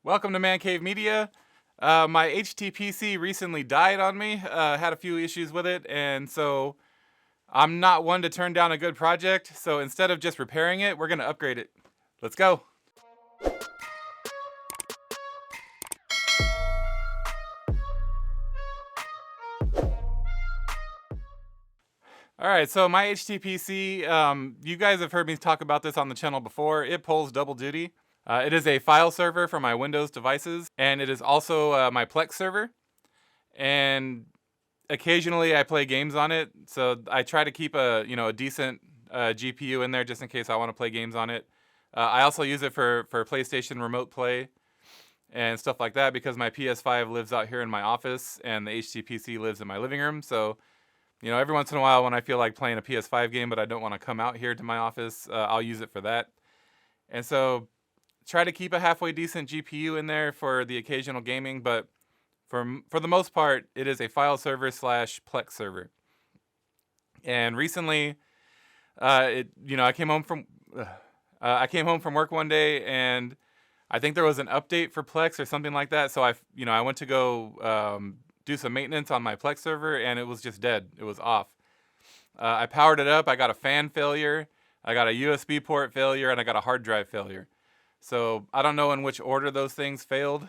Welcome to Man Cave Media. My HTPC recently died on me. Had a few issues with it, and so I'm not one to turn down a good project. So instead of just repairing it, we're gonna upgrade it. Let's go. All right, so my HTPC, you guys have heard me talk about this on the channel before. It pulls double duty. It is a file server for my Windows devices, and it is also my Plex server. And occasionally I play games on it, so I try to keep a decent GPU in there just in case I want to play games on it. I also use it for PlayStation Remote Play and stuff like that because my PS5 lives out here in my office and the HTPC lives in my living room. So, every once in a while when I feel like playing a PS5 game but I don't want to come out here to my office, I'll use it for that. And so try to keep a halfway decent GPU in there for the occasional gaming, but for the most part, it is a file server / Plex server. And recently, I came home from work one day, and I think there was an update for Plex or something like that. So I went to go do some maintenance on my Plex server, and it was just dead. It was off. I powered it up. I got a fan failure. I got a USB port failure, and I got a hard drive failure. So I don't know in which order those things failed,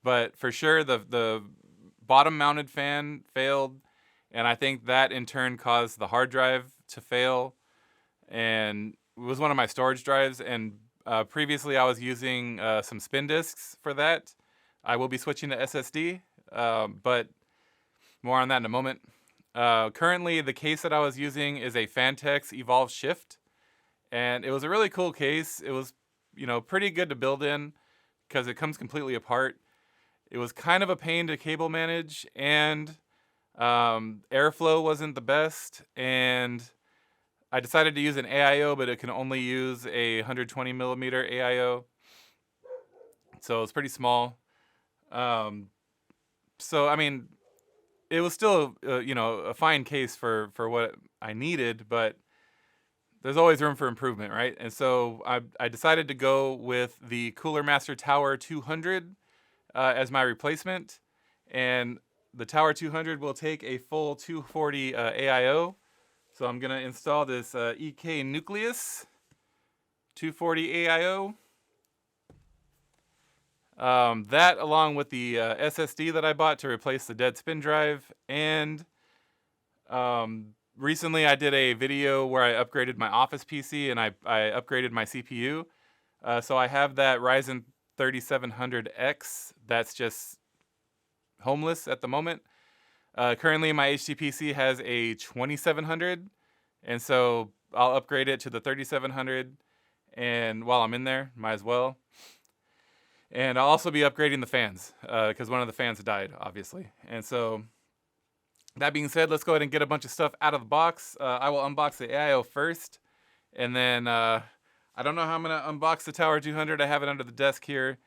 but for sure the bottom mounted fan failed, and I think that in turn caused the hard drive to fail, and it was one of my storage drives, and previously I was using some spin disks for that. I will be switching to SSD, but more on that in a moment. Currently the case that I was using is a Fantex Evolve Shift, and it was a really cool case. It was pretty good to build in because it comes completely apart. It was kind of a pain to cable manage, and airflow wasn't the best, and I decided to use an AIO, but it can only use a 120 millimeter AIO, so it's pretty small. So I mean, it was still a fine case for what I needed, but there's always room for improvement, right? And so I decided to go with the Cooler Master Tower 200 as my replacement. And the Tower 200 will take a full 240 AIO. So I'm going to install this EK Nucleus 240 AIO. That along with the SSD that I bought to replace the dead spin drive. And recently I did a video where I upgraded my office PC and I upgraded my CPU. So I have that Ryzen 3700X that's just homeless at the moment. Currently my HTPC has a 2700, and so I'll upgrade it to the 3700, and while I'm in there, might as well. And I'll also be upgrading the fans because one of the fans died, obviously. And so that being said, let's go ahead and get a bunch of stuff out of the box. I will unbox the AIO first, and then I don't know how I'm going to unbox the Tower 200. I have it under the desk here.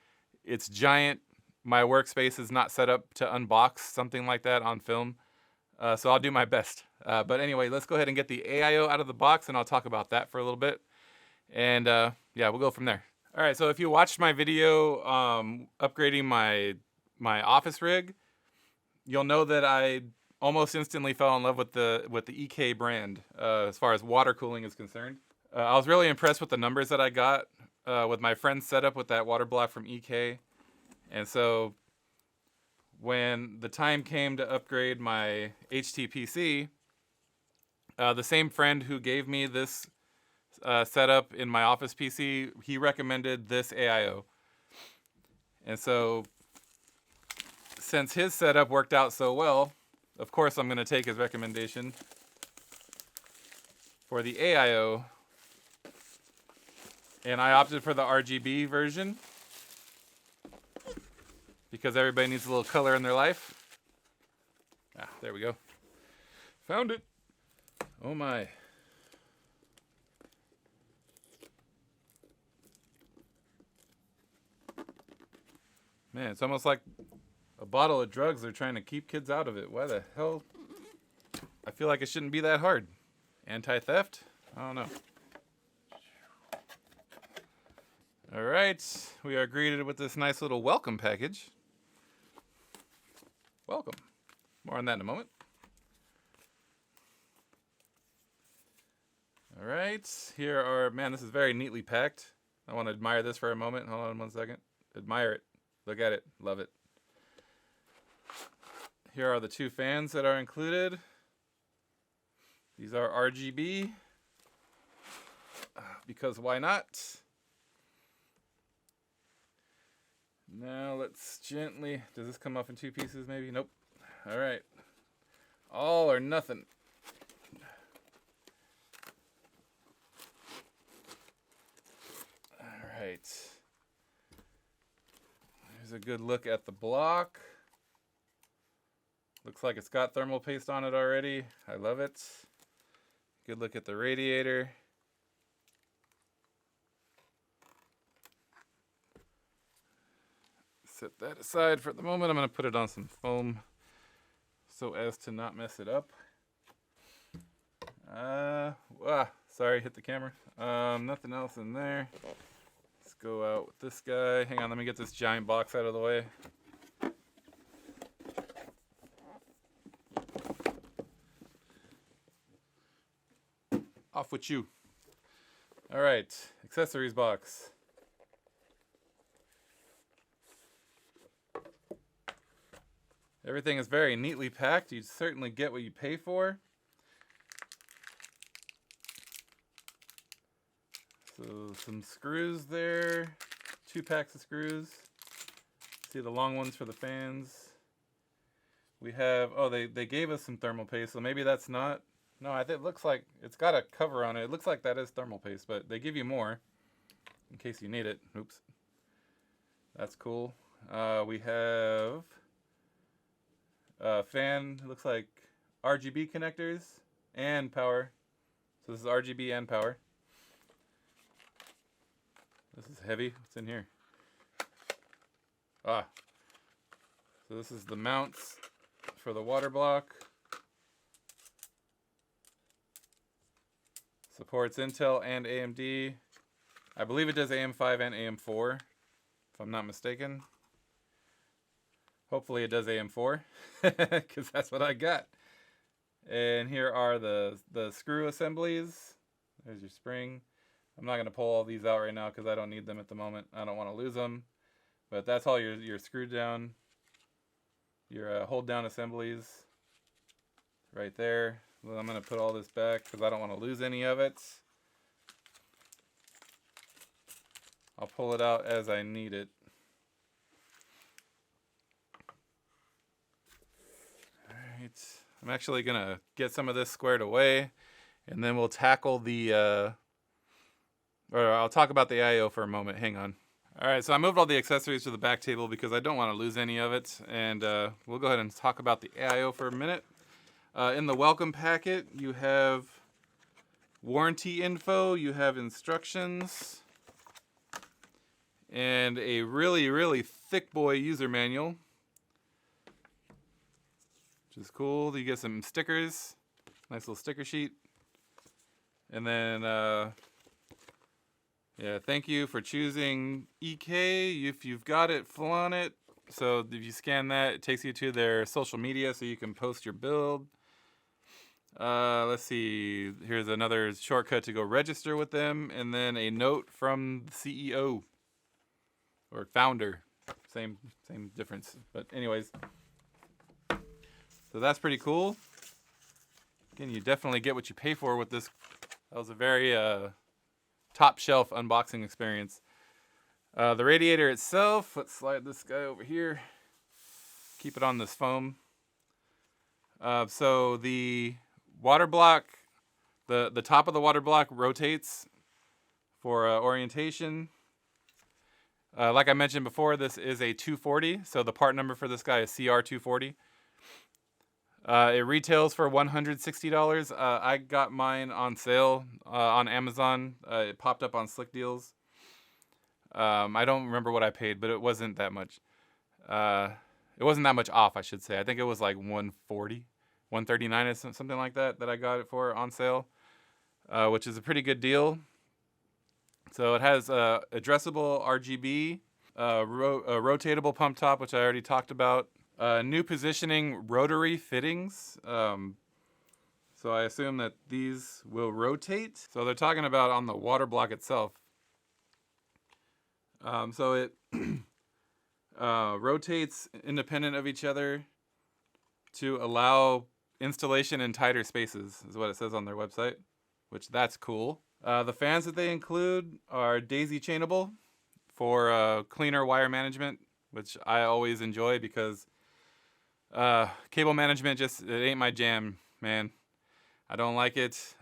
It's giant. My workspace is not set up to unbox something like that on film, so I'll do my best. But anyway, let's go ahead and get the AIO out of the box, and I'll talk about that for a little bit. And yeah, we'll go from there. All right, so if you watched my video upgrading my office rig, you'll know that I almost instantly fell in love with the EK brand as far as water cooling is concerned. I was really impressed with the numbers that I got with my friend's setup with that water block from EK. And so when the time came to upgrade my HTPC, the same friend who gave me this setup in my office PC, he recommended this AIO. And so since his setup worked out so well, of course I'm going to take his recommendation for the AIO. And I opted for the RGB version because everybody needs a little color in their life. Ah, there we go. Found it. Oh my. Man, it's almost like a bottle of drugs they're trying to keep kids out of it. Why the hell? I feel like it shouldn't be that hard. Anti-theft? I don't know. All All right, we are greeted with this nice little welcome package. Welcome. More on that in a moment. All right, here are, man, this is very neatly packed. I want to admire this for a moment. Hold on 1 second. Admire it. Look at it. Love it. Here are the 2 fans that are included. These are RGB, because why not? Now let's gently, does this come off in 2 pieces maybe? Nope. All right. All or nothing. All right. Here's a good look at the block. Looks like it's got thermal paste on it already. I love it. Good look at the radiator. Set that aside for the moment. I'm going to put it on some foam so as to not mess it up. Sorry, hit the camera. Nothing else in there. Let's go out with this guy. Hang on, let me get this giant box out of the way. Off with you. All right, accessories box. Everything is very neatly packed. You certainly get what you pay for. So some screws there, 2 packs of screws. See the long ones for the fans. We have, oh, they gave us some thermal paste, so maybe that's not. No, I think it looks like it's got a cover on it. It looks like that is thermal paste, but they give you more in case you need it. Oops. That's cool. We have fan, looks like RGB connectors and power. So this is RGB and power. This is heavy. What's in here? So this is the mounts for the water block. Supports Intel and AMD. I believe it does AM5 and AM4, if I'm not mistaken. Hopefully it does AM4, because that's what I got. And here are the screw assemblies. There's your spring. I'm not going to pull all these out right now because I don't need them at the moment. I don't want to lose them. But that's all your screw down, your hold down assemblies right there. Well, I'm going to put all this back because I don't want to lose any of it. I'll pull it out as I need it. Alright, I'm actually going to get some of this squared away, and then we'll tackle the, or I'll talk about the AIO for a moment. Hang on. Alright, so I moved all the accessories to the back table because I don't want to lose any of it, and we'll go ahead and talk about the AIO for a minute. In the welcome packet, you have warranty info, you have instructions, and a really, really thick boy user manual, which is cool. You get some stickers, nice little sticker sheet, and then, yeah, thank you for choosing EK. If you've got it, flaunt it. So if you scan that, it takes you to their social media so you can post your build. Let's see, here's another shortcut to go register with them, and then a note from the CEO or founder. Same difference, but anyways. So that's pretty cool. Again, you definitely get what you pay for with this. That was a very top shelf unboxing experience. The radiator itself, let's slide this guy over here. Keep it on this foam. So the water block, the top of the water block rotates for orientation. Like I mentioned before, this is a 240, so the part number for this guy is CR240. It retails for $160. I got mine on sale on Amazon. It popped up on Slick Deals. I don't remember what I paid, but it wasn't that much. It wasn't that much off, I should say. I think it was like $140, $139 or something like that I got it for on sale, which is a pretty good deal. So it has a addressable RGB, a rotatable pump top, which I already talked about, new positioning rotary fittings. So I assume that these will rotate. So they're talking about on the water block itself. So it rotates independent of each other to allow installation in tighter spaces, is what it says on their website, which that's cool. The fans that they include are daisy chainable for cleaner wire management, which I always enjoy because cable management just, it ain't my jam, man. I don't like it.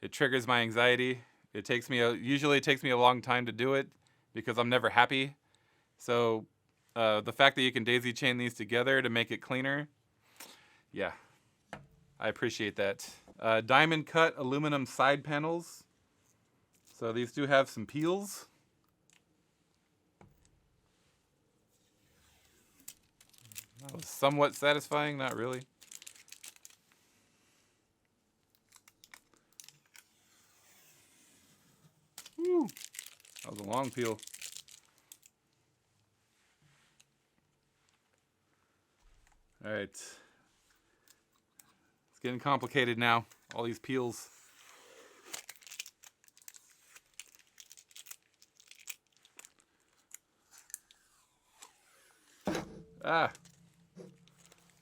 It triggers my anxiety. Usually it takes me a long time to do it because I'm never happy. So the fact that you can daisy chain these together to make it cleaner, yeah, I appreciate that. Diamond cut aluminum side panels. So these do have some peels. That was somewhat satisfying, not really. Woo, that was a long peel. All right. It's getting complicated now, all these peels. Ah,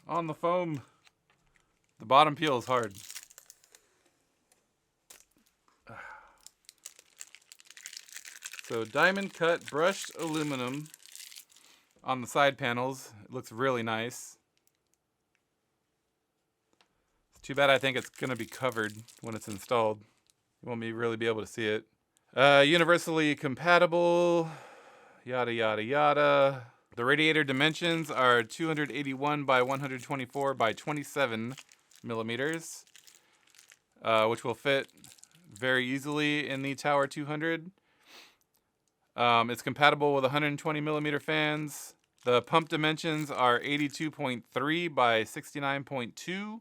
on the foam. The bottom peel is hard. So diamond cut brushed aluminum on the side panels. It looks really nice. It's too bad I think it's going to be covered when it's installed. You won't really be able to see it. Universally compatible, yada, yada, yada. The radiator dimensions are 281 by 124 by 27 millimeters, which will fit very easily in the Tower 200. It's compatible with 120 millimeter fans. The pump dimensions are 82.3 by 69.2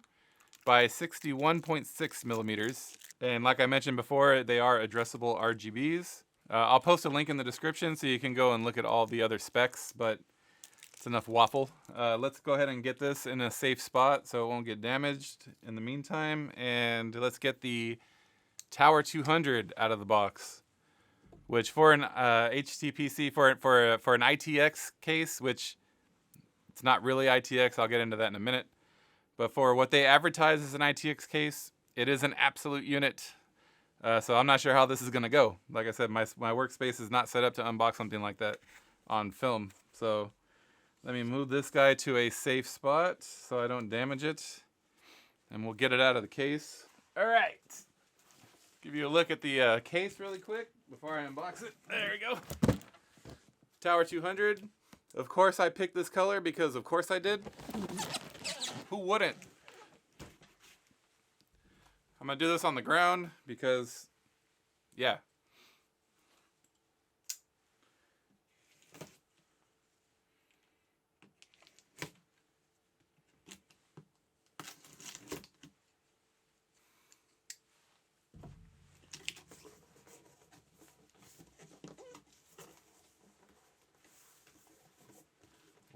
by 61.6 millimeters. And like I mentioned before, they are addressable RGBs. I'll post a link in the description so you can go and look at all the other specs, but it's enough waffle. Let's go ahead and get this in a safe spot so it won't get damaged in the meantime. And let's get the Tower 200 out of the box, which for an HTPC, for an ITX case, which it's not really ITX, I'll get into that in a minute. But for what they advertise as an ITX case, it is an absolute unit. So I'm not sure how this is going to go. Like I said, my workspace is not set up to unbox something like that on film. So let me move this guy to a safe spot so I don't damage it. And we'll get it out of the case. All right. Give you a look at the case really quick before I unbox it. There we go. Tower 200. Of course I picked this color because of course I did. Who wouldn't? I'm going to do this on the ground because, yeah.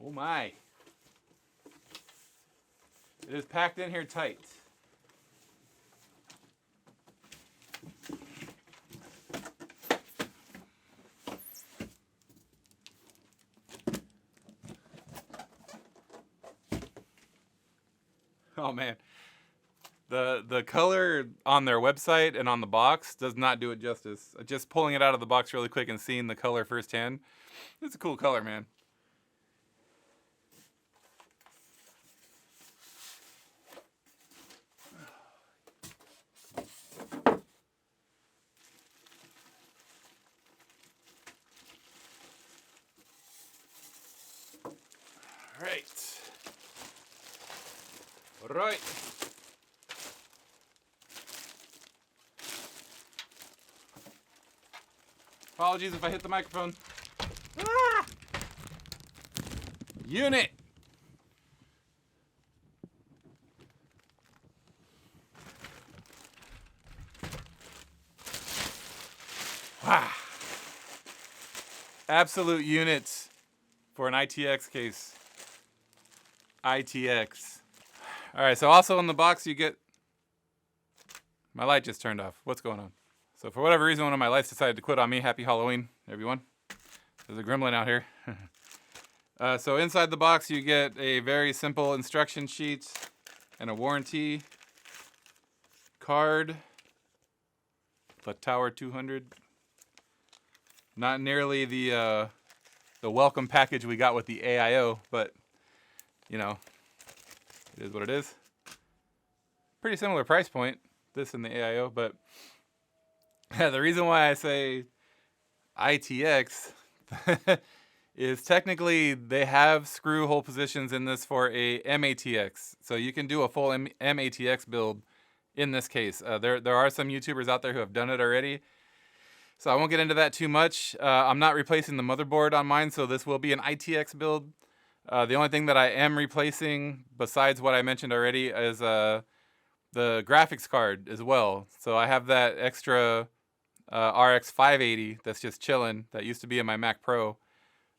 Oh my. It is packed in here tight. Oh man. The color on their website and on the box does not do it justice. Just pulling it out of the box really quick and seeing the color firsthand. It's a cool color, man. Right. Apologies if I hit the microphone. Ah! Unit. absolute unit for an ITX case. ITX. All right, so also in the box you get... My light just turned off. What's going on? So for whatever reason, one of my lights decided to quit on me. Happy Halloween, everyone. There's a gremlin out here. So inside the box, you get a very simple instruction sheet and a warranty card. The Tower 200. Not nearly the welcome package we got with the AIO, but you know, it is what it is. Pretty similar price point, this and the AIO, but the reason why I say ITX is technically they have screw hole positions in this for a MATX. So you can do a full MATX build in this case. There are some YouTubers out there who have done it already. So I won't get into that too much. I'm not replacing the motherboard on mine, so this will be an ITX build. The only thing that I am replacing, besides what I mentioned already, is the graphics card as well. So I have that extra RX 580 that's just chilling, that used to be in my Mac Pro.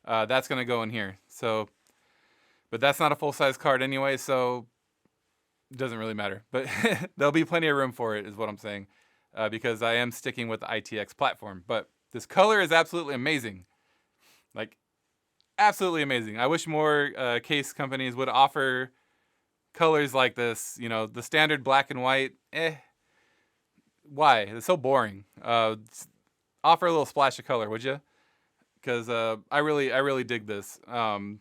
That's going to go in here. So, but that's not a full-size card anyway, so it doesn't really matter. But there'll be plenty of room for it, is what I'm saying, because I am sticking with the ITX platform. But this color is absolutely amazing. Like, absolutely amazing. I wish more case companies would offer colors like this. You know, the standard black and white, why? It's so boring. Offer a little splash of color, would you? Because I really dig this. Airflow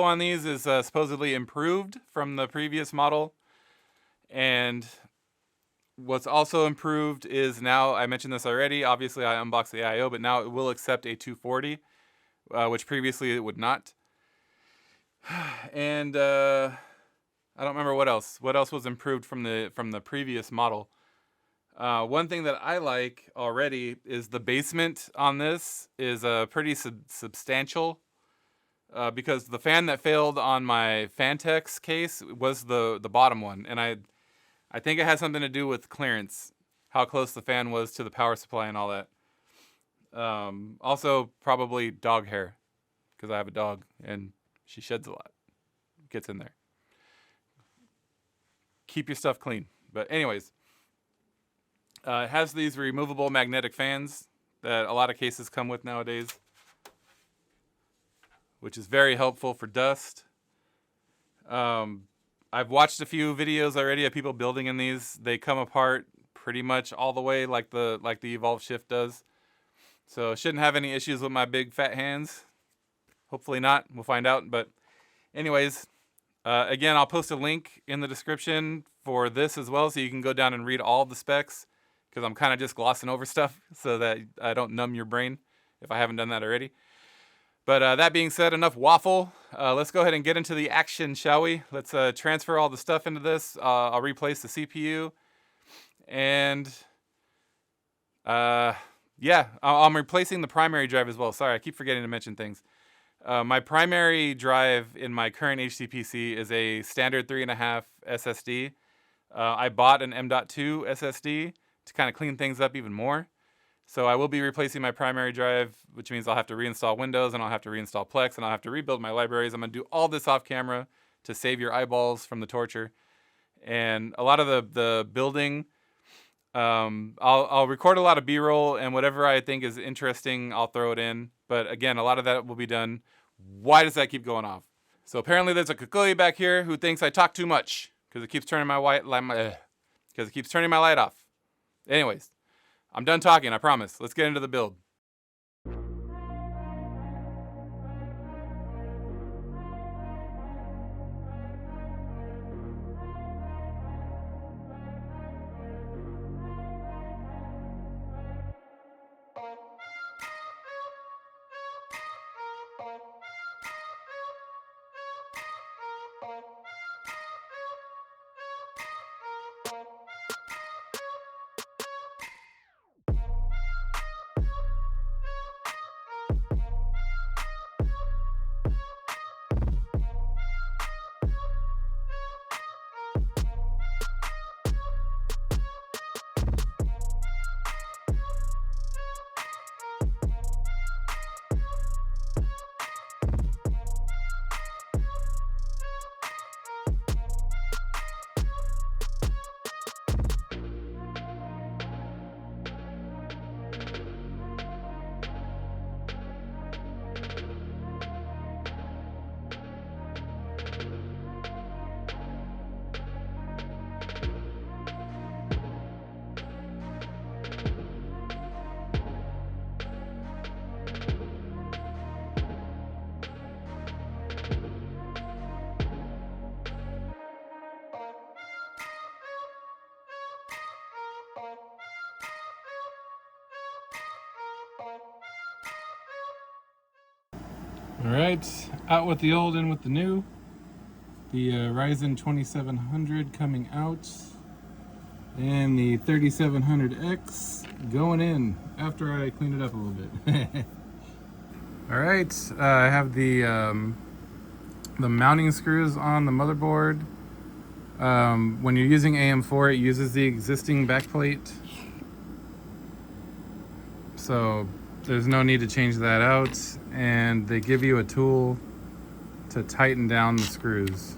on these is supposedly improved from the previous model, and what's also improved is now, I mentioned this already, obviously I unboxed the AIO, but now it will accept a 240, which previously it would not. And I don't remember what else was improved from the previous model. One thing that I like already is the basement on this is pretty substantial, because the fan that failed on my Fantex case was the bottom one, and I think it has something to do with clearance, how close the fan was to the power supply and all that. Also probably dog hair, because I have a dog and she sheds a lot, gets in there. Keep your stuff clean. But anyways. It has these removable magnetic fans that a lot of cases come with nowadays, which is very helpful for dust. I've watched a few videos already of people building in these. They come apart pretty much all the way like the Evolve Shift does. So shouldn't have any issues with my big fat hands. Hopefully not. We'll find out. But anyways, again, I'll post a link in the description for this as well, so you can go down and read all the specs, because I'm kind of just glossing over stuff so that I don't numb your brain if I haven't done that already. But that being said, enough waffle. Let's go ahead and get into the action, shall we? Let's transfer all the stuff into this. I'll replace the CPU. And yeah, I'm replacing the primary drive as well. Sorry, I keep forgetting to mention things. My primary drive in my current HTPC is a standard 3.5 SSD. I bought an M.2 SSD to kind of clean things up even more. So I will be replacing my primary drive, which means I'll have to reinstall Windows, and I'll have to reinstall Plex, and I'll have to rebuild my libraries. I'm going to do all this off camera to save your eyeballs from the torture. And a lot of the building, I'll record a lot of B-roll, and whatever I think is interesting, I'll throw it in. But again, a lot of that will be done. Why does that keep going off? So apparently there's a Kukui back here who thinks I talk too much because it keeps turning my light off. Anyways, I'm done talking, I promise. Let's get into the build. All right, out with the old, in with the new. The Ryzen 2700 coming out, and the 3700X going in after I clean it up a little bit. All right, I have the mounting screws on the motherboard. When you're using AM4, it uses the existing backplate, so there's no need to change that out, and they give you a tool to tighten down the screws.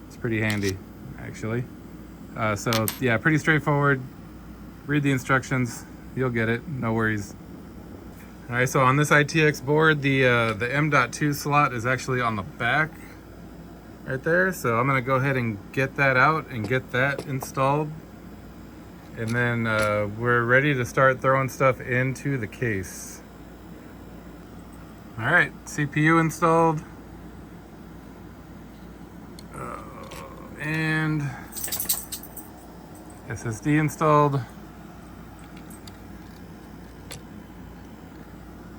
It's pretty handy, actually. So yeah, pretty straightforward. Read the instructions, you'll get it, no worries. All right, so on this ITX board, the M.2 slot is actually on the back right there. So I'm gonna go ahead and get that out and get that installed. And then we're ready to start throwing stuff into the case. All right, CPU installed. And SSD installed.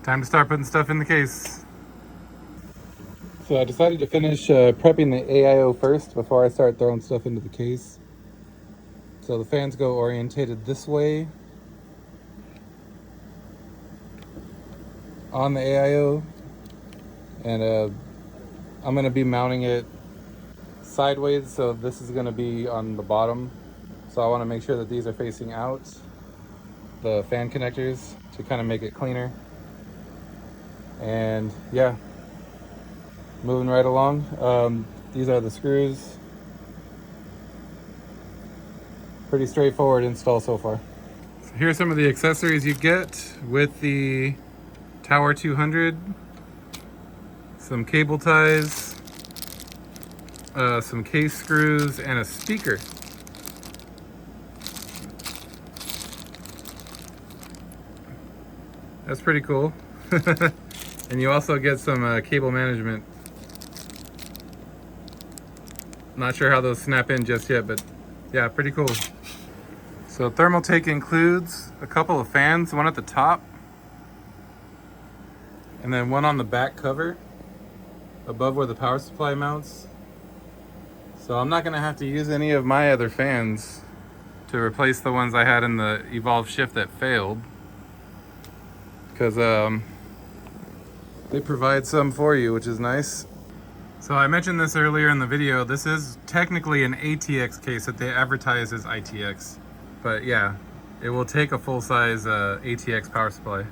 Time to start putting stuff in the case. So I decided to finish prepping the AIO first before I start throwing stuff into the case. So the fans go orientated this way on the AIO, and I'm going to be mounting it sideways, so this is going to be on the bottom. So I want to make sure that these are facing out, the fan connectors, to kind of make it cleaner. And yeah, moving right along. These are the screws. Pretty straightforward install so far. So here's some of the accessories you get with the Tower 200. Some cable ties, some case screws, and a speaker. That's pretty cool. And you also get some cable management. Not sure how those snap in just yet, but yeah, pretty cool. So Thermaltake includes a couple of fans, one at the top, and then one on the back cover, above where the power supply mounts. So I'm not gonna have to use any of my other fans to replace the ones I had in the Evolve Shift that failed, because they provide some for you, which is nice. So I mentioned this earlier in the video, this is technically an ATX case that they advertise as ITX. But yeah, it will take a full-size ATX power supply.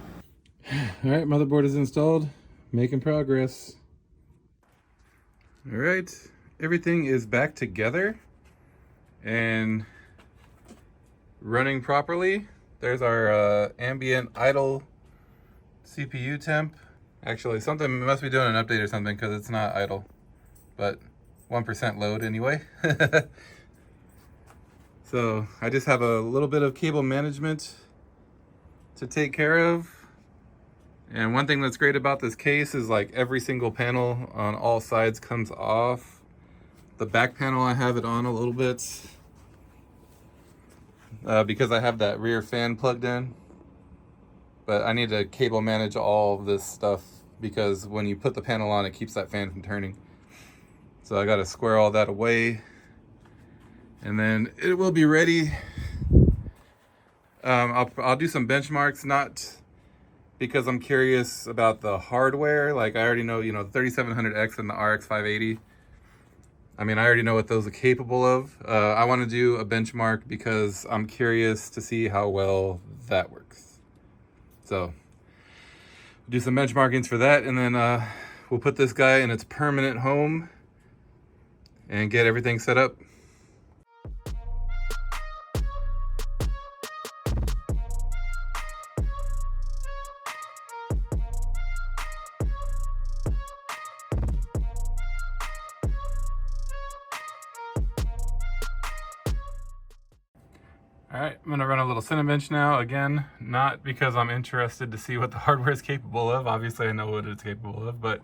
All right, motherboard is installed, making progress. All right, everything is back together and running properly. There's our ambient idle CPU temp. Actually, something must be doing an update or something, because it's not idle, but 1% load anyway. So I just have a little bit of cable management to take care of. And one thing that's great about this case is like every single panel on all sides comes off. The back panel, I have it on a little bit because I have that rear fan plugged in. But I need to cable manage all of this stuff, because when you put the panel on, it keeps that fan from turning. So I got to square all that away, and then it will be ready. I'll do some benchmarks, not because I'm curious about the hardware. Like I already know, the 3700X and the RX 580. I mean, I already know what those are capable of. I want to do a benchmark because I'm curious to see how well that works. So do some benchmarkings for that, and then we'll put this guy in its permanent home and get everything set up. All right, I'm gonna run a little Cinebench now. Again, not because I'm interested to see what the hardware is capable of. Obviously I know what it's capable of, but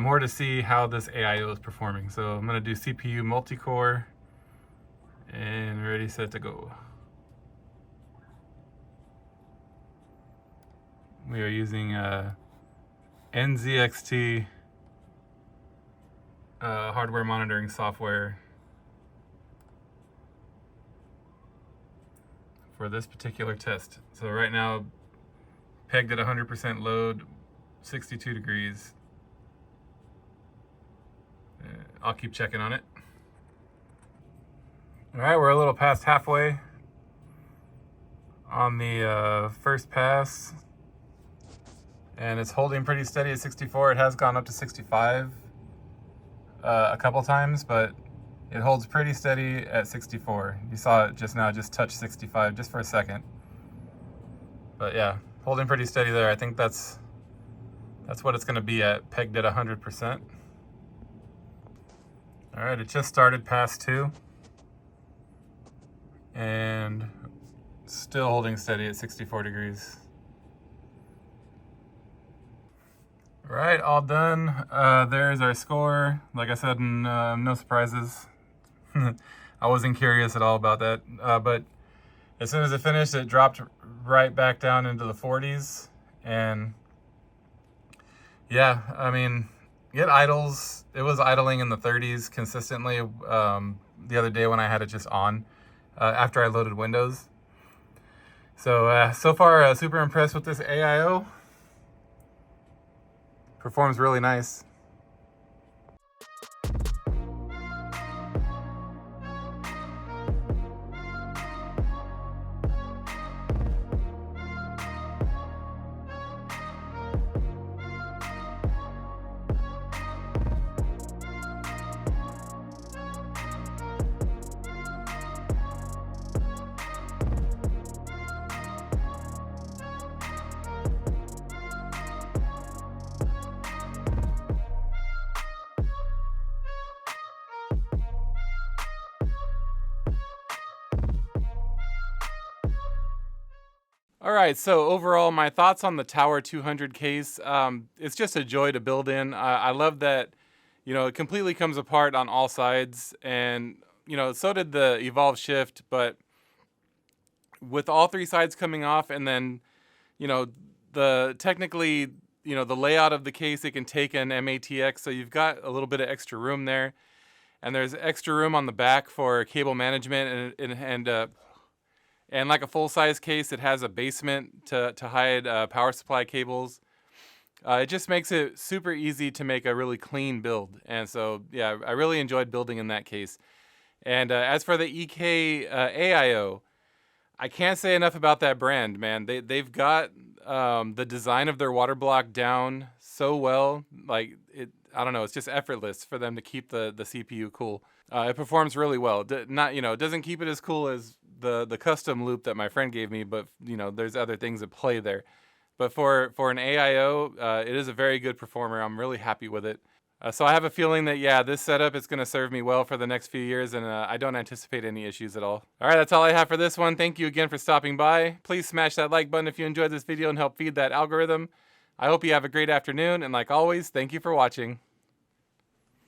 more to see how this AIO is performing. So I'm gonna do CPU multi-core, and ready, set to go. We are using NZXT hardware monitoring software for this particular test. So right now, pegged at 100% load, 62 degrees. I'll keep checking on it. All right, we're a little past halfway on the first pass, and it's holding pretty steady at 64. It has gone up to 65 a couple times, but it holds pretty steady at 64. You saw it just now, just touch 65 just for a second. But yeah, holding pretty steady there. I think that's what it's gonna be at, pegged at 100%. All right, it just started past 2. And still holding steady at 64 degrees. All right, all done. There's our score. Like I said, no surprises. I wasn't curious at all about that. But as soon as it finished, it dropped right back down into the 40s. And yeah, I mean, it idles. It was idling in the 30s consistently the other day when I had it just on. After I loaded Windows. So far, super impressed with this AIO. Performs really nice. All right, so overall, my thoughts on the Tower 200 case, it's just a joy to build in. I love that, it completely comes apart on all sides, and, so did the Evolve Shift, but with all 3 sides coming off, and then, technically, the layout of the case, it can take an mini-itx, so you've got a little bit of extra room there, and there's extra room on the back for cable management, and like a full-size case, it has a basement to hide power supply cables. It just makes it super easy to make a really clean build. And so, yeah, I really enjoyed building in that case. And as for the EK AIO, I can't say enough about that brand, man. They've got the design of their water block down so well. Like, I don't know, it's just effortless for them to keep the CPU cool. It performs really well. It doesn't keep it as cool as the custom loop that my friend gave me, but there's other things at play there. But for an AIO, it is a very good performer. I'm really happy with it. So I have a feeling that, yeah, this setup is going to serve me well for the next few years, and I don't anticipate any issues at all. All right, that's all I have for this one. Thank you again for stopping by. Please smash that like button if you enjoyed this video and help feed that algorithm. I hope you have a great afternoon, and like always, thank you for watching.